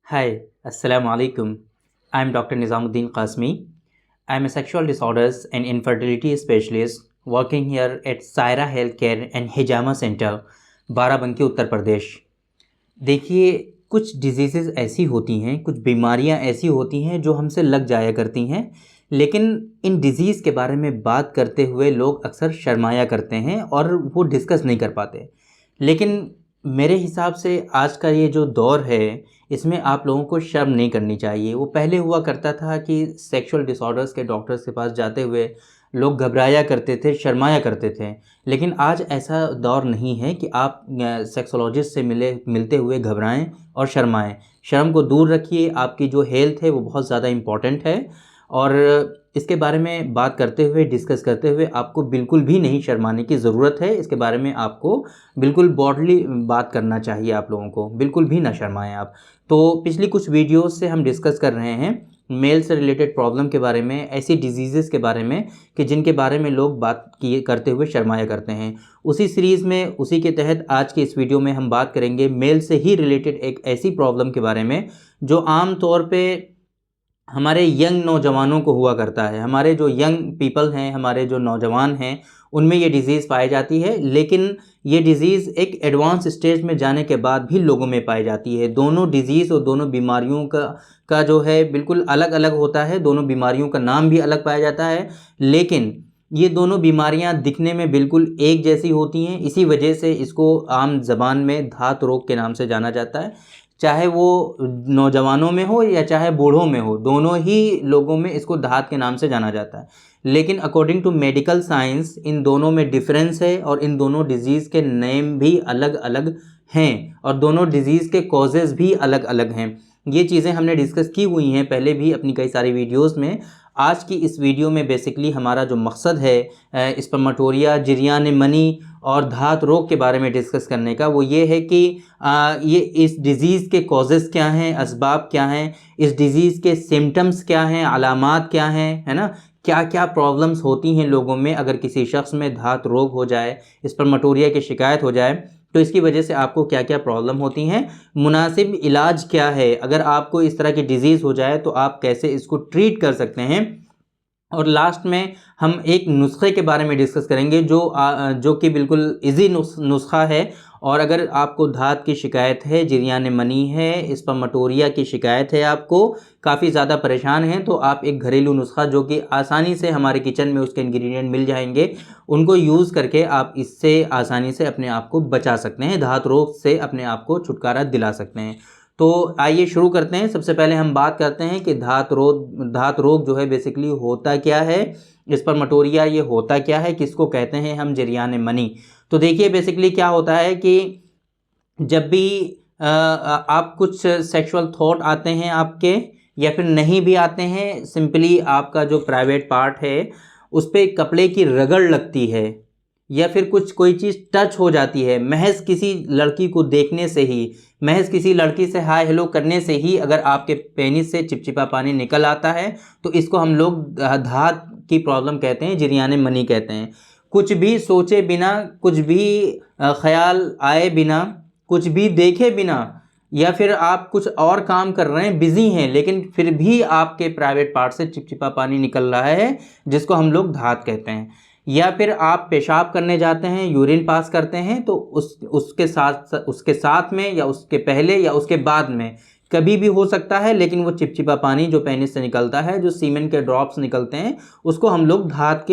Hi, Assalamu alaikum. I'm Dr. Nizamuddin Qasmi. I'm a sexual disorders and infertility specialist working here at Saira Healthcare and Hijama Center, Barabanki Uttar Pradesh. देखिए, कुछ diseases ऐसी होती हैं, कुछ बीमारियां ऐसी होती हैं जो हमसे लग जाया करती हैं, लेकिन इन डिज़ीज़ के बारे में बात करते हुए लोग अक्सर शर्माया करते हैं और वो डिस्कस नहीं कर पाते। लेकिन मेरे हिसाब से आज का ये जो दौर है, इसमें आप लोगों को शर्म नहीं करनी चाहिए। वो पहले हुआ करता था कि सेक्सुअल डिसऑर्डर्स के डॉक्टर्स के पास जाते हुए लोग घबराया करते थे, शर्माया करते थे। लेकिन आज ऐसा दौर नहीं है कि आप सेक्सोलॉजिस्ट से मिलते हुए घबराएं और शर्माएं। शर्म को दूर रखिए, आपकी जो हेल्थ है वो बहुत ज़्यादा इम्पॉर्टेंट है और इसके बारे में बात करते हुए, डिस्कस करते हुए आपको बिल्कुल भी नहीं शर्माने की ज़रूरत है। इसके बारे में आपको बिल्कुल बॉल्डली बात करना चाहिए आप लोगों को, बिल्कुल भी ना शर्माएं आप। तो पिछली कुछ वीडियोस से हम डिस्कस कर रहे हैं मेल से रिलेटेड प्रॉब्लम के बारे में, ऐसी डिजीज़ेज़ के बारे में कि जिनके बारे में लोग बात किए करते हुए शर्माया करते हैं। उसी सीरीज़ में, उसी के तहत आज के इस वीडियो में हम बात करेंगे मेल से ही रिलेटेड एक ऐसी प्रॉब्लम के बारे में जो आम तौर पे हमारे यंग नौजवानों को हुआ करता है। हमारे जो यंग पीपल हैं, हमारे जो नौजवान हैं, उनमें ये डिज़ीज़ पाई जाती है। लेकिन ये डिज़ीज़ एक एडवांस स्टेज में जाने के बाद भी लोगों में पाई जाती है। दोनों डिज़ीज़ और दोनों बीमारियों का जो है बिल्कुल अलग अलग होता है। दोनों बीमारियों का नाम भी अलग पाया जाता है, लेकिन ये दोनों बीमारियां दिखने में बिल्कुल एक जैसी होती हैं। इसी वजह से इसको आम ज़बान में धात रोग के नाम से जाना जाता है। चाहे वो नौजवानों में हो या चाहे बूढ़ों में हो, दोनों ही लोगों में इसको धात के नाम से जाना जाता है। लेकिन अकॉर्डिंग टू मेडिकल साइंस इन दोनों में डिफरेंस है और इन दोनों डिजीज़ के नेम भी अलग अलग हैं और दोनों डिजीज़ के कॉजेज़ भी अलग अलग हैं। ये चीज़ें हमने डिस्कस की हुई हैं पहले भी अपनी कई सारी वीडियोस में। आज की इस वीडियो में बेसिकली हमारा जो मकसद है स्पर्मेटोरिया, जिरयान मनी और धात रोग के बारे में डिस्कस करने का, वो ये है कि ये इस डिज़ीज़ के कॉजेज़ क्या हैं, असबाब क्या हैं, इस डिज़ीज़ के सिम्टम्स क्या हैं, अलामात क्या हैं, है ना। क्या क्या प्रॉब्लम्स होती हैं लोगों में अगर किसी शख्स में धात रोग हो जाए, स्पर्मेटोरिया की शिकायत हो जाए, तो इसकी वजह से आपको क्या क्या प्रॉब्लम होती हैं, मुनासिब इलाज क्या है, अगर आपको इस तरह की डिज़ीज़ हो जाए तो आप कैसे इसको ट्रीट कर सकते हैं। और लास्ट में हम एक नुस्खे के बारे में डिस्कस करेंगे जो कि बिल्कुल इजी नुस्खा है। और अगर आपको धात की शिकायत है, जिरयान मनी है, स्पर्मेटोरिया की शिकायत है, आपको काफ़ी ज़्यादा परेशान हैं, तो आप एक घरेलू नुस्खा जो कि आसानी से हमारे किचन में उसके इंग्रेडिएंट मिल जाएंगे, उनको यूज़ करके आप इससे आसानी से अपने आप को बचा सकते हैं, धात रोग से अपने आप को छुटकारा दिला सकते हैं। तो आइए शुरू करते हैं। सबसे पहले हम बात करते हैं कि धात रोग जो है बेसिकली होता क्या है, स्पर्मेटोरिया ये होता क्या है, किसको कहते हैं हम जिरयान मनी। तो देखिए बेसिकली क्या होता है कि जब भी आप कुछ सेक्सुअल थॉट आते हैं आपके, या फिर नहीं भी आते हैं, सिंपली आपका जो प्राइवेट पार्ट है उस पर कपड़े की रगड़ लगती है, या फिर कोई चीज़ टच हो जाती है, महज किसी लड़की को देखने से ही, महज किसी लड़की से हाय हेलो करने से ही अगर आपके पेनिस से चिपचिपा पानी निकल आता है, तो इसको हम लोग धात की प्रॉब्लम कहते हैं, जिरयान मनी कहते हैं। कुछ भी सोचे बिना, कुछ भी ख्याल आए बिना, कुछ भी देखे बिना, या फिर आप कुछ और काम कर रहे हैं, बिजी हैं, लेकिन फिर भी आपके प्राइवेट पार्ट से चिपचिपा पानी निकल रहा है, जिसको हम लोग धात कहते हैं। या फिर आप पेशाब करने जाते हैं, यूरिन पास करते हैं, तो उसके साथ में या उसके पहले या उसके बाद में कभी भी हो सकता है, लेकिन वो चिपचिपा पानी जो पेनिस से निकलता है, जो सीमेन के ड्रॉप्स निकलते हैं, उसको हम लोग धात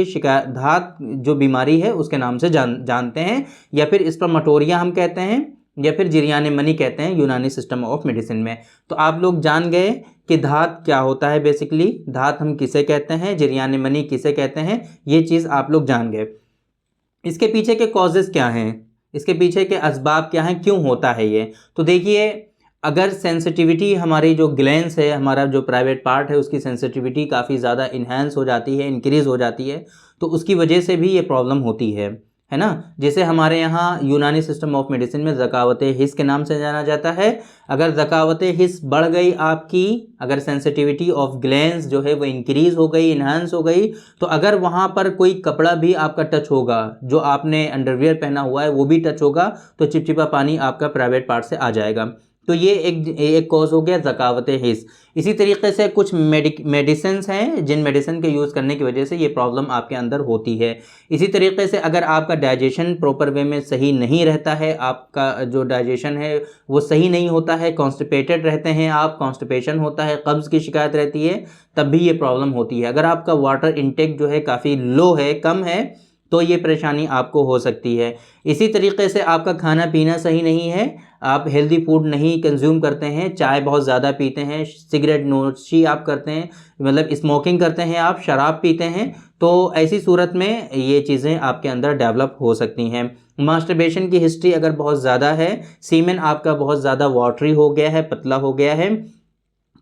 जो बीमारी है उसके नाम से जानते हैं, या फिर स्पर्मेटोरिया हम कहते हैं, या फिर जिरयान मनी कहते हैं यूनानी सिस्टम ऑफ मेडिसिन में। तो आप लोग जान गए कि धात क्या होता है, बेसिकली धात हम किसे कहते हैं, जिरयान मनी किसे कहते हैं, ये चीज़ आप लोग जान गए। इसके पीछे के कॉजेज़ क्या हैं, इसके पीछे के असबाब क्या हैं, क्यों होता है ये। तो देखिए, अगर सेंसिटिविटी, हमारी जो ग्लैंड्स है, हमारा जो प्राइवेट पार्ट है, उसकी सेंसिटिविटी काफ़ी ज़्यादा इन्हांस हो जाती है, इंक्रीज़ हो जाती है, तो उसकी वजह से भी ये प्रॉब्लम होती है ना। जैसे हमारे यहाँ यूनानी सिस्टम ऑफ मेडिसिन में ज़कावत हिस के नाम से जाना जाता है। अगर ज़कावत हिस बढ़ गई आपकी, अगर सेंसिटिविटी ऑफ ग्लैंड्स जो है वो इंक्रीज़ हो गई, इन्हांस हो गई, तो अगर वहाँ पर कोई कपड़ा भी आपका टच होगा, जो आपने अंडरवियर पहना हुआ है वो भी टच होगा, तो चिपचिपा पानी आपका प्राइवेट पार्ट से आ जाएगा। तो ये एक कॉज हो गया ज़कावत हिस्स। इसी तरीके से कुछ मेडिसिन्स हैं जिन मेडिसिन के यूज़ करने की वजह से ये प्रॉब्लम आपके अंदर होती है। इसी तरीके से अगर आपका डाइजेशन प्रॉपर वे में सही नहीं रहता है, आपका जो डाइजेशन है वो सही नहीं होता है, कॉन्स्टिपेटेड रहते हैं आप, कॉन्स्टिपेशन होता है, कब्ज़ की शिकायत रहती है, तब भी ये प्रॉब्लम होती है। अगर आपका वाटर इंटेक जो है काफ़ी लो है, कम है, तो ये परेशानी आपको हो सकती है। इसी तरीके से आपका खाना पीना सही नहीं है, आप हेल्दी फूड नहीं कंज्यूम करते हैं, चाय बहुत ज़्यादा पीते हैं, सिगरेट नोशी आप करते हैं, मतलब स्मोकिंग करते हैं, आप शराब पीते हैं, तो ऐसी सूरत में ये चीज़ें आपके अंदर डेवलप हो सकती हैं। मास्टरबेशन की हिस्ट्री अगर बहुत ज़्यादा है, सीमेन आपका बहुत ज़्यादा वाटरी हो गया है, पतला हो गया है,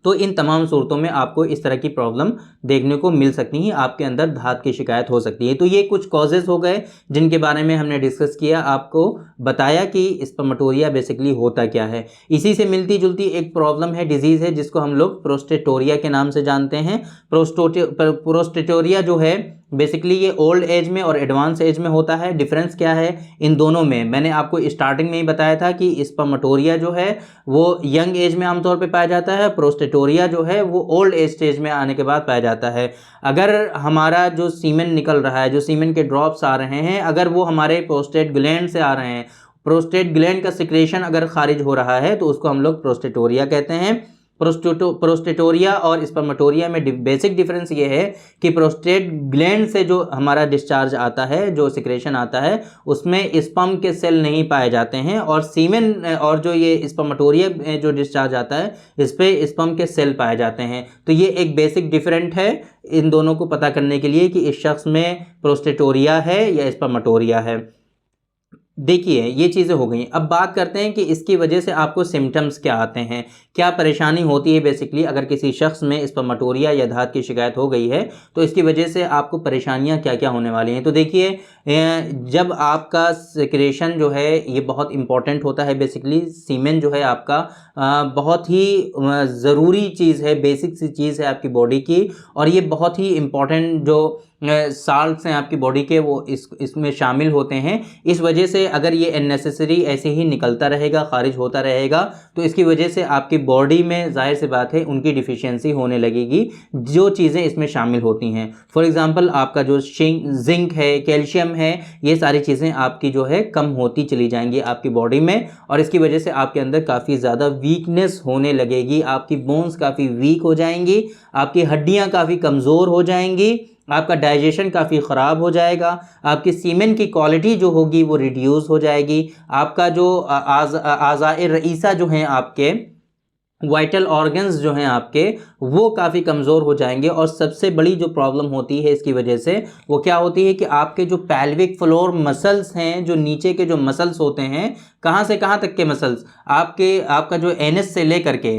तो इन तमाम सूरतों में आपको इस तरह की प्रॉब्लम देखने को मिल सकती है, आपके अंदर धात की शिकायत हो सकती है। तो ये कुछ कॉजेज़ हो गए जिनके बारे में हमने डिस्कस किया, आपको बताया कि स्पर्मेटोरिया बेसिकली होता क्या है। इसी से मिलती जुलती एक प्रॉब्लम है, डिजीज़ है, जिसको हम लोग प्रोस्टेटोरिया के नाम से जानते हैं। प्रोस्टेटोरिया जो है बेसिकली ये ओल्ड एज में और एडवांस एज में होता है। डिफरेंस क्या है इन दोनों में, मैंने आपको स्टार्टिंग में ही बताया था कि स्पर्मेटोरिया जो है वो यंग एज में आमतौर पे पाया जाता है, प्रोस्टेटोरिया जो है वो ओल्ड एज स्टेज में आने के बाद पाया जाता है। अगर हमारा जो सीमेन निकल रहा है, जो सीमेन के ड्रॉप्स आ रहे हैं, अगर वो हमारे प्रोस्टेट ग्लैंड से आ रहे हैं, प्रोस्टेट ग्लैंड का सिक्रेशन अगर खारिज हो रहा है, तो उसको हम लोग प्रोस्टेटोरिया कहते हैं। प्रोस्टेटोरिया और स्पर्मेटोरिया में बेसिक डिफरेंस ये है कि प्रोस्टेट ग्लैंड से जो हमारा डिस्चार्ज आता है, जो सिक्रेशन आता है, उसमें स्पर्म के सेल नहीं पाए जाते हैं, और सीमेन और जो ये स्पर्मेटोरिया जो डिस्चार्ज आता है, इस पे स्पर्म के सेल पाए जाते हैं। तो ये एक बेसिक डिफरेंट है इन दोनों को पता करने के लिए कि इस शख्स में प्रोस्टेटोरिया है या स्पर्मेटोरिया है। देखिए ये चीज़ें हो गई। अब बात करते हैं कि इसकी वजह से आपको सिम्टम्स क्या आते हैं, क्या परेशानी होती है। बेसिकली अगर किसी शख्स में स्पर्मेटोरिया या धात की शिकायत हो गई है, तो इसकी वजह से आपको परेशानियां क्या क्या होने वाली हैं। तो देखिए, जब आपका सिक्रेशन जो है ये बहुत इंपॉर्टेंट होता है। बेसिकली सीमेन जो है आपका बहुत ही ज़रूरी चीज़ है, बेसिक सी चीज़ है आपकी बॉडी की, और ये बहुत ही इम्पॉर्टेंट जो साल्ट्स हैं आपकी बॉडी के, वो इसमें शामिल होते हैं। इस वजह से अगर ये अननेसेसरी ऐसे ही निकलता रहेगा, खारिज होता रहेगा, तो इसकी वजह से आपकी बॉडी में जाहिर सी बात है उनकी डिफिशियंसी होने लगेगी, जो चीज़ें इसमें शामिल होती हैं। फॉर एग्जांपल आपका जो जिंक है, कैल्शियम है, ये सारी चीज़ें आपकी जो है कम होती चली जाएंगी आपकी बॉडी में, और इसकी वजह से आपके अंदर काफ़ी ज़्यादा वीकनेस होने लगेगी, आपकी बोन्स काफ़ी वीक हो जाएंगी, आपकी हड्डियाँ काफ़ी कमज़ोर हो जाएंगी, आपका डाइजेशन काफ़ी ख़राब हो जाएगा, आपकी सीमेन की क्वालिटी जो होगी वो रिड्यूस हो जाएगी, आपका जो आज़ाए रईसा जो हैं आपके वाइटल ऑर्गन्स जो हैं आपके, वो काफ़ी कमज़ोर हो जाएंगे। और सबसे बड़ी जो प्रॉब्लम होती है इसकी वजह से, वो क्या होती है कि आपके जो पैल्विक फ्लोर मसल्स हैं, जो नीचे के जो मसल्स होते हैं, कहाँ से कहाँ तक के मसल्स, आपका जो एनएस से लेकर के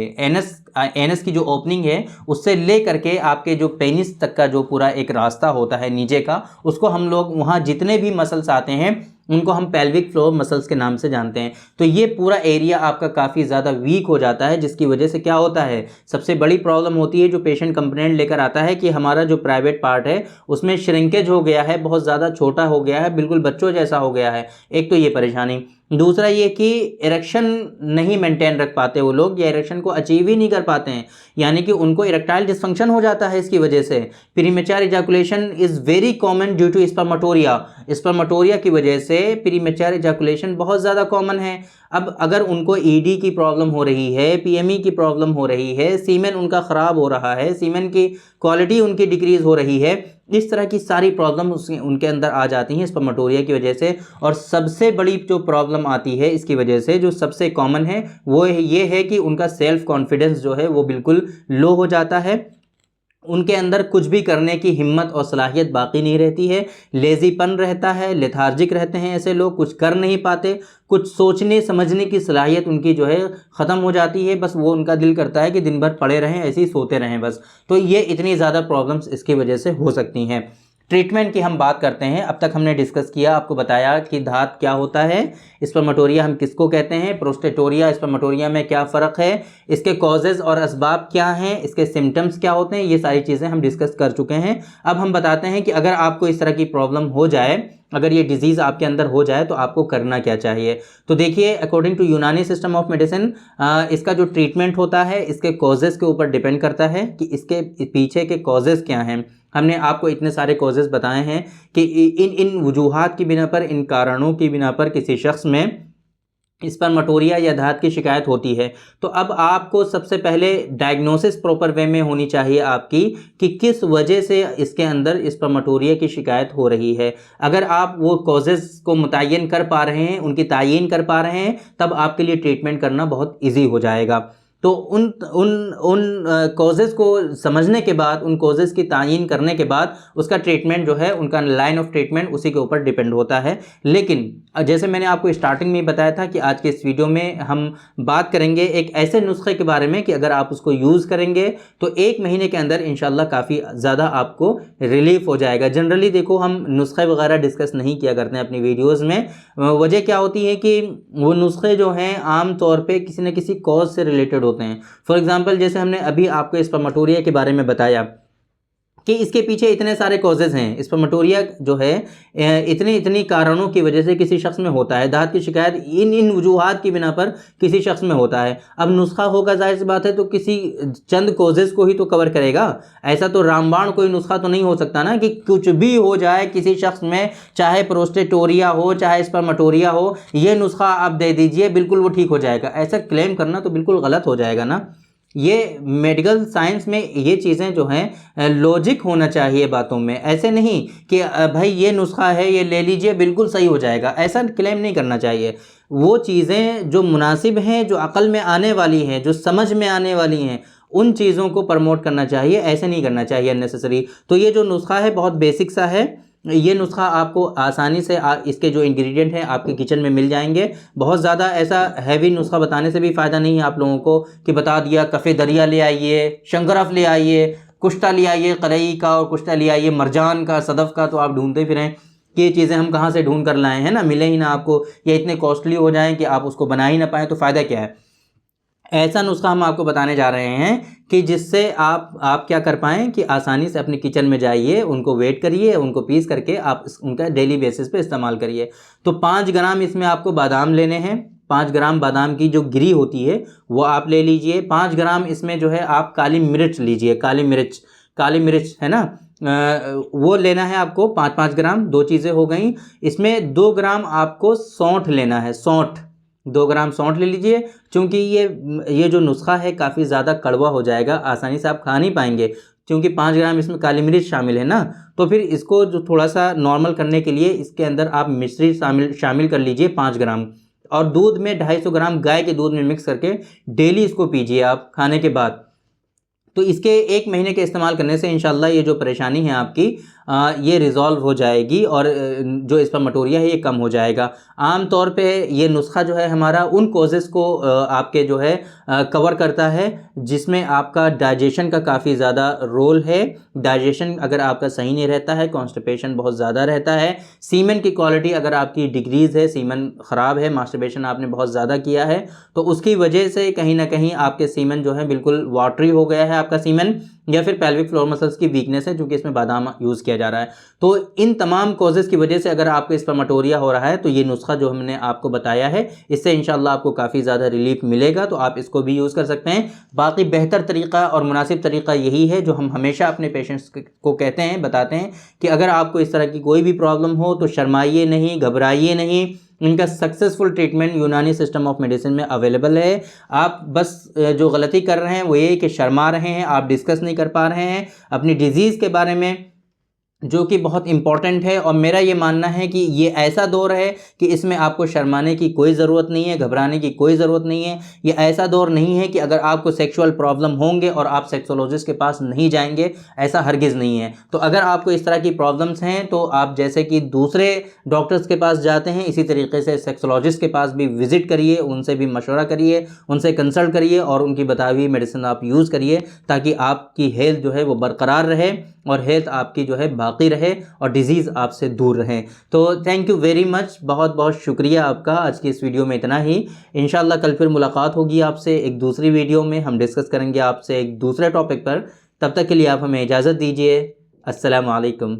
एनएस की जो ओपनिंग है उससे ले करके आपके जो पेनिस तक का जो पूरा एक रास्ता होता है नीचे का, उसको हम लोग, वहाँ जितने भी मसल्स आते हैं उनको हम पेल्विक फ्लोर मसल्स के नाम से जानते हैं। तो ये पूरा एरिया आपका काफ़ी ज़्यादा वीक हो जाता है, जिसकी वजह से क्या होता है, सबसे बड़ी प्रॉब्लम होती है, जो पेशेंट कंप्लेंट लेकर आता है कि हमारा जो प्राइवेट पार्ट है उसमें श्रिंकेज हो गया है, बहुत ज़्यादा छोटा हो गया है, बिल्कुल बच्चों जैसा हो गया है। एक तो ये परेशानी, दूसरा ये कि इरेक्शन नहीं मेंटेन रख पाते वो लोग, या इरेक्शन को अचीव ही नहीं कर पाते हैं, यानी कि उनको इरेक्टाइल डिस्फंक्शन हो जाता है। इसकी वजह से premature ejaculation is very common due to spermatorrhoea की वजह से प्रीमेच्योर इजैकुलेशन बहुत ज़्यादा कॉमन है। अब अगर उनको ईडी की प्रॉब्लम हो रही है, पीएमई की प्रॉब्लम हो रही है, सीमेन उनका ख़राब हो रहा है, सीमेन की क्वालिटी उनकी डिक्रीज़ हो रही है, इस तरह की सारी प्रॉब्लम उनके अंदर आ जाती हैं स्पर्मेटोरिया की वजह से। और सबसे बड़ी जो प्रॉब्लम आती है इसकी वजह से, जो सबसे कॉमन है, वो ये है कि उनका सेल्फ कॉन्फिडेंस जो है वो बिल्कुल लो हो जाता है, उनके अंदर कुछ भी करने की हिम्मत और सलाहियत बाकी नहीं रहती है, लेज़ीपन रहता है, लेथार्जिक रहते हैं ऐसे लोग, कुछ कर नहीं पाते, कुछ सोचने समझने की सलाहियत उनकी जो है ख़त्म हो जाती है, बस वो उनका दिल करता है कि दिन भर पड़े रहें, ऐसे ही सोते रहें बस। तो ये इतनी ज़्यादा प्रॉब्लम्स इसकी वजह से हो सकती हैं। ट्रीटमेंट की हम बात करते हैं। अब तक हमने डिस्कस किया, आपको बताया कि धात क्या होता है, स्पर्मेटोरिया हम किसको कहते हैं, प्रोस्टेटोरिया स्पर्मेटोरिया में क्या फ़र्क है, इसके कॉजेज़ और असबाब क्या हैं, इसके सिम्टम्स क्या होते हैं, ये सारी चीज़ें हम डिस्कस कर चुके हैं। अब हम बताते हैं कि अगर आपको इस तरह की प्रॉब्लम हो जाए, अगर ये डिजीज़ आपके अंदर हो जाए तो आपको करना क्या चाहिए। तो देखिए, अकॉर्डिंग टू यूनानी सिस्टम ऑफ मेडिसिन, इसका जो ट्रीटमेंट होता है इसके कॉजेज़ के ऊपर डिपेंड करता है कि इसके पीछे के कॉजेज़ क्या हैं। हमने आपको इतने सारे कॉजेज़ बताए हैं कि इन इन वजूहात की बिना पर, इन कारणों की बिना पर किसी शख्स में स्पर्मेटोरिया या धात की शिकायत होती है। तो अब आपको सबसे पहले डायग्नोसिस प्रॉपर वे में होनी चाहिए आपकी, कि किस वजह से इसके अंदर स्पर्मेटोरिया की शिकायत हो रही है। अगर आप वो कॉजेज़ को मुतय्यन कर पा रहे हैं, उनकी तयीन कर पा रहे हैं, तब आपके लिए ट्रीटमेंट करना बहुत ईजी हो जाएगा। तो उन उन उन कॉजेज़ को समझने के बाद, उन कॉजेज़ की तायीन करने के बाद उसका ट्रीटमेंट जो है, उनका लाइन ऑफ ट्रीटमेंट उसी के ऊपर डिपेंड होता है। लेकिन जैसे मैंने आपको स्टार्टिंग में बताया था कि आज के इस वीडियो में हम बात करेंगे एक ऐसे नुस्खे के बारे में कि अगर आप उसको यूज़ करेंगे तो 1 महीने के अंदर इंशाल्लाह काफ़ी ज़्यादा आपको रिलीफ हो जाएगा। जनरली देखो, हम नुस्खे वगैरह डिस्कस नहीं किया करते हैं अपनी वीडियोज़ में। वजह क्या होती है कि वो नुस्खे जो हैं आम तौर पे किसी न किसी कॉज से रिलेटेड होते हैं। फॉर एग्जांपल, जैसे हमने अभी आपको स्पर्मेटोरिया के बारे में बताया कि इसके पीछे इतने सारे कॉजेज़ हैं। स्पर्मेटोरिया जो है इतनी कारणों की वजह से किसी शख्स में होता है। धात की शिकायत इन वजूहात की बिना पर किसी शख्स में होता है। अब नुस्खा होगा, जाहिर सी बात है, तो किसी चंद कॉजेज़ को ही तो कवर करेगा। ऐसा तो रामबाण कोई नुस्खा तो नहीं हो सकता ना कि कुछ भी हो जाए किसी शख्स में, चाहे प्रोस्टेटोरिया हो चाहे स्पर्मेटोरिया हो, ये नुस्खा आप दे दीजिए बिल्कुल वो ठीक हो जाएगा। ऐसा क्लेम करना तो बिल्कुल गलत हो जाएगा ना। ये मेडिकल साइंस में ये चीज़ें जो हैं लॉजिक होना चाहिए बातों में। ऐसे नहीं कि भाई ये नुस्खा है, ये ले लीजिए बिल्कुल सही हो जाएगा, ऐसा क्लेम नहीं करना चाहिए। वो चीज़ें जो मुनासिब हैं, जो अक़ल में आने वाली हैं, जो समझ में आने वाली हैं, उन चीज़ों को प्रमोट करना चाहिए, ऐसे नहीं करना चाहिए अननेसेसरी। तो ये जो नुस्खा है बहुत बेसिक सा है। ये नुस्खा आपको आसानी से इसके जो इंग्रेडिएंट हैं आपके किचन में मिल जाएंगे। बहुत ज़्यादा ऐसा हैवी नुस्खा बताने से भी फ़ायदा नहीं है आप लोगों को कि बता दिया कफ़े दरिया ले आइए, शंगरफ ले आइए, कुश्ता ले आइए, कलई का, और कुश्ता ले आइए मरजान का, सदफ़ का। तो आप ढूंढते फिरें कि ये चीज़ें हम कहाँ से ढूंढ कर लाएँ, हैं ना, मिले ही ना आपको, या इतने कॉस्टली हो जाएँ कि आप उसको बना ही ना पाएँ, तो फ़ायदा क्या है। ऐसा नुस्खा हम आपको बताने जा रहे हैं कि जिससे आप क्या कर पाएँ कि आसानी से अपने किचन में जाइए, उनको वेट करिए, उनको पीस करके आप उनका डेली बेसिस पे इस्तेमाल करिए। तो 5 ग्राम इसमें आपको बादाम लेने हैं। 5 ग्राम बादाम की जो गिरी होती है वो आप ले लीजिए। 5 ग्राम इसमें जो है आप काली मिर्च लीजिए। काली मिर्च है ना, वो लेना है आपको 5-5 ग्राम। 2 चीज़ें हो गई। इसमें 2 ग्राम आपको सौंठ लेना है। सौंठ 2 ग्राम सौंठ ले लीजिए। चूँकि ये जो नुस्खा है काफ़ी ज़्यादा कड़वा हो जाएगा, आसानी से आप खा नहीं पाएंगे, क्योंकि 5 ग्राम इसमें काली मिर्च शामिल है ना। तो फिर इसको जो थोड़ा सा नॉर्मल करने के लिए इसके अंदर आप मिश्री शामिल कर लीजिए 5 ग्राम, और दूध में 250 ग्राम गाय के दूध में मिक्स करके डेली इसको पीजिए आप खाने के बाद। तो इसके 1 महीने के इस्तेमाल करने से इंशाल्लाह ये जो परेशानी है आपकी ये रिज़ॉल्व हो जाएगी, और जो स्पर्मेटोरिया है ये कम हो जाएगा। आम तौर पे ये नुस्खा जो है हमारा उन कॉजेज़ को आपके जो है कवर करता है जिसमें आपका डाइजेशन का काफ़ी ज़्यादा रोल है। डाइजेशन अगर आपका सही नहीं रहता है, कॉन्स्टिपेशन बहुत ज़्यादा रहता है, सीमेन की क्वालिटी अगर आपकी डिक्रीज़ है, सीमेन ख़राब है, मास्टरबेशन आपने बहुत ज़्यादा किया है, तो उसकी वजह से कहीं ना कहीं आपके सीमेन जो है बिल्कुल वाटरी हो गया है आपका सीमेन, या फिर पेल्विक फ्लोर मसल्स की वीकनेस है, क्योंकि इसमें बादाम यूज़ किया जा रहा है। तो इन तमाम कॉजेज़ की वजह से अगर आपको स्पर्मेटोरिया हो रहा है तो ये नुस्खा जो हमने आपको बताया है, इससे इंशाल्लाह आपको काफ़ी ज़्यादा रिलीफ मिलेगा। तो आप इसको भी यूज़ कर सकते हैं। बाकी बेहतर तरीक़ा और मुनासिब तरीक़ा यही है जो हम हमेशा अपने पेशेंट्स को कहते हैं, बताते हैं कि अगर आपको इस तरह की कोई भी प्रॉब्लम हो तो शर्माइए नहीं, घबराइए नहीं। इनका सक्सेसफुल ट्रीटमेंट यूनानी सिस्टम ऑफ मेडिसिन में अवेलेबल है। आप बस जो गलती कर रहे हैं वो ये कि शर्मा रहे हैं, आप डिस्कस नहीं कर पा रहे हैं अपनी डिज़ीज़ के बारे में, जो कि बहुत इम्पॉर्टेंट है। और मेरा ये मानना है कि ये ऐसा दौर है कि इसमें आपको शर्माने की कोई ज़रूरत नहीं है, घबराने की कोई ज़रूरत नहीं है। ये ऐसा दौर नहीं है कि अगर आपको सेक्सुअल प्रॉब्लम होंगे और आप सेक्सोलॉजिस्ट के पास नहीं जाएंगे, ऐसा हरगिज़ नहीं है। तो अगर आपको इस तरह की प्रॉब्लम्स हैं तो आप जैसे कि दूसरे डॉक्टर्स के पास जाते हैं, इसी तरीके से सेक्सोलॉजिस्ट के पास भी विज़िट करिए, उनसे भी मशवरा करिए, उनसे कंसल्ट करिए और उनकी बताई हुई मेडिसिन आप यूज़ करिए, ताकि आपकी हेल्थ जो है वो बरकरार रहे। और हेल्थ आपकी जो है बाकी रहे और डिजीज़ आपसे दूर रहे। तो थैंक यू वेरी मच, बहुत बहुत शुक्रिया आपका। आज की इस वीडियो में इतना ही। इंशाल्लाह कल फिर मुलाकात होगी आपसे एक दूसरी वीडियो में, हम डिस्कस करेंगे आपसे एक दूसरे टॉपिक पर। तब तक के लिए आप हमें इजाज़त दीजिए। अस्सलामु अलैकुम।